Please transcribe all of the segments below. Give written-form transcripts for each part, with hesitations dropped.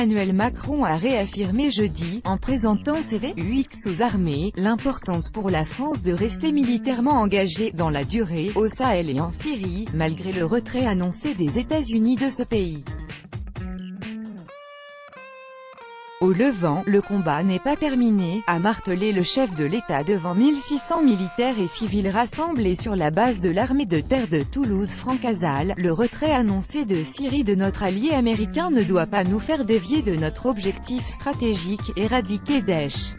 Emmanuel Macron a réaffirmé jeudi, en présentant ses V8 aux armées, l'importance pour la France de rester militairement engagée, dans la durée, au Sahel et en Syrie, malgré le retrait annoncé des États-Unis de ce pays. Au Levant, le combat n'est pas terminé, a martelé le chef de l'État devant 1600 militaires et civils rassemblés sur la base de l'armée de terre de Toulouse-Francazal. Le retrait annoncé de Syrie de notre allié américain ne doit pas nous faire dévier de notre objectif stratégique, éradiquer Daesh.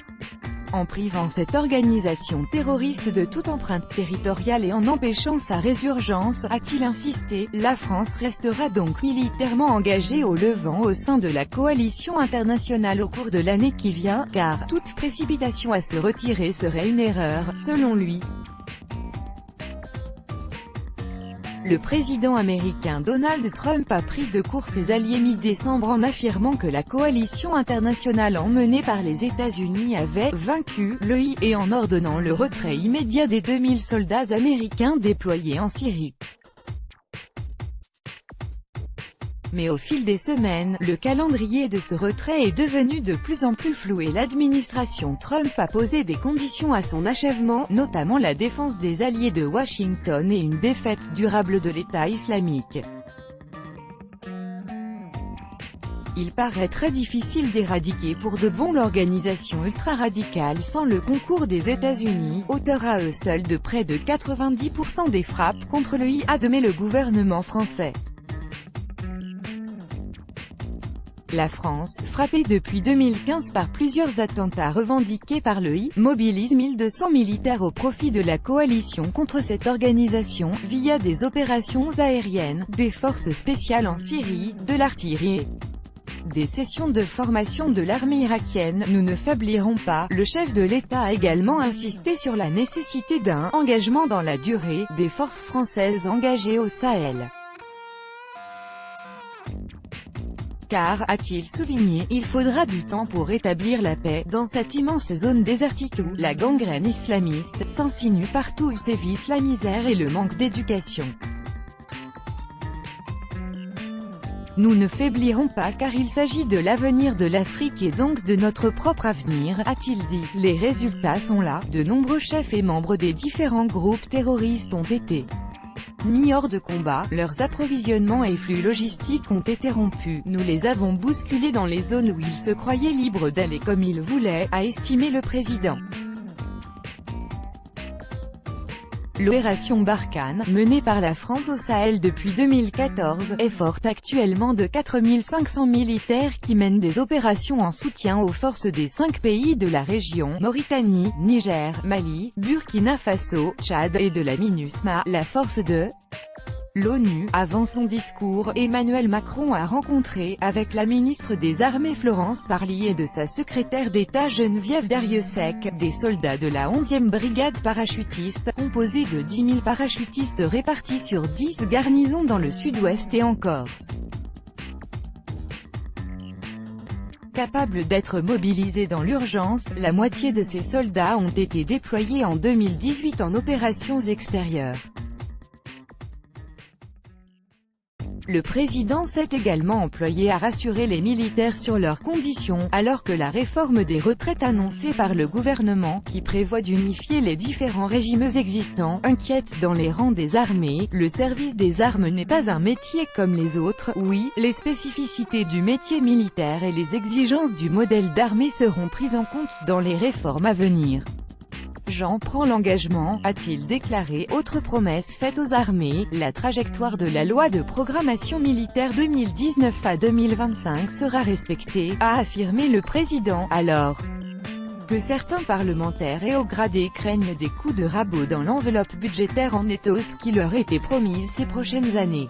En privant cette organisation terroriste de toute empreinte territoriale et en empêchant sa résurgence, a-t-il insisté, la France restera donc militairement engagée au Levant au sein de la coalition internationale au cours de l'année qui vient, car toute précipitation à se retirer serait une erreur, selon lui. Le président américain Donald Trump a pris de court ses alliés mi-décembre en affirmant que la coalition internationale emmenée par les États-Unis avait « vaincu » le I et en ordonnant le retrait immédiat des 2000 soldats américains déployés en Syrie. Mais au fil des semaines, le calendrier de ce retrait est devenu de plus en plus flou et l'administration Trump a posé des conditions à son achèvement, notamment la défense des alliés de Washington et une défaite durable de l'État islamique. Il paraît très difficile d'éradiquer pour de bon l'organisation ultra-radicale sans le concours des États-Unis, auteur à eux seuls de près de 90% des frappes contre le I, a admis le gouvernement français. La France, frappée depuis 2015 par plusieurs attentats revendiqués par le I, mobilise 1200 militaires au profit de la coalition contre cette organisation, via des opérations aériennes, des forces spéciales en Syrie, de l'artillerie et des sessions de formation de l'armée irakienne. Nous ne faiblirons pas. Le chef de l'État a également insisté sur la nécessité d'un engagement dans la durée des forces françaises engagées au Sahel. Car, a-t-il souligné, il faudra du temps pour rétablir la paix, dans cette immense zone désertique où la gangrène islamiste s'insinue partout où sévissent la misère et le manque d'éducation. Nous ne faiblirons pas car il s'agit de l'avenir de l'Afrique et donc de notre propre avenir, a-t-il dit. Les résultats sont là, de nombreux chefs et membres des différents groupes terroristes ont été mis hors de combat, leurs approvisionnements et flux logistiques ont été rompus, nous les avons bousculés dans les zones où ils se croyaient libres d'aller comme ils voulaient, a estimé le président. L'opération Barkhane, menée par la France au Sahel depuis 2014, est forte actuellement de 4500 militaires qui mènent des opérations en soutien aux forces des 5 pays de la région, Mauritanie, Niger, Mali, Burkina Faso, Tchad et de la MINUSMA, la force de l'ONU. Avant son discours, Emmanuel Macron a rencontré, avec la ministre des Armées Florence Parly et de sa secrétaire d'État Geneviève Darrieussecq, des soldats de la 11e brigade parachutiste, composée de 10 000 parachutistes répartis sur 10 garnisons dans le sud-ouest et en Corse. Capables d'être mobilisés dans l'urgence, la moitié de ces soldats ont été déployés en 2018 en opérations extérieures. Le président s'est également employé à rassurer les militaires sur leurs conditions, alors que la réforme des retraites annoncée par le gouvernement, qui prévoit d'unifier les différents régimes existants, inquiète dans les rangs des armées. Le service des armes n'est pas un métier comme les autres. Oui, les spécificités du métier militaire et les exigences du modèle d'armée seront prises en compte dans les réformes à venir. J'en prends l'engagement, a-t-il déclaré. Autre promesse faite aux armées, la trajectoire de la loi de programmation militaire 2019 à 2025 sera respectée, a affirmé le président, alors que certains parlementaires et hauts gradés craignent des coups de rabot dans l'enveloppe budgétaire en étau qui leur était promise ces prochaines années.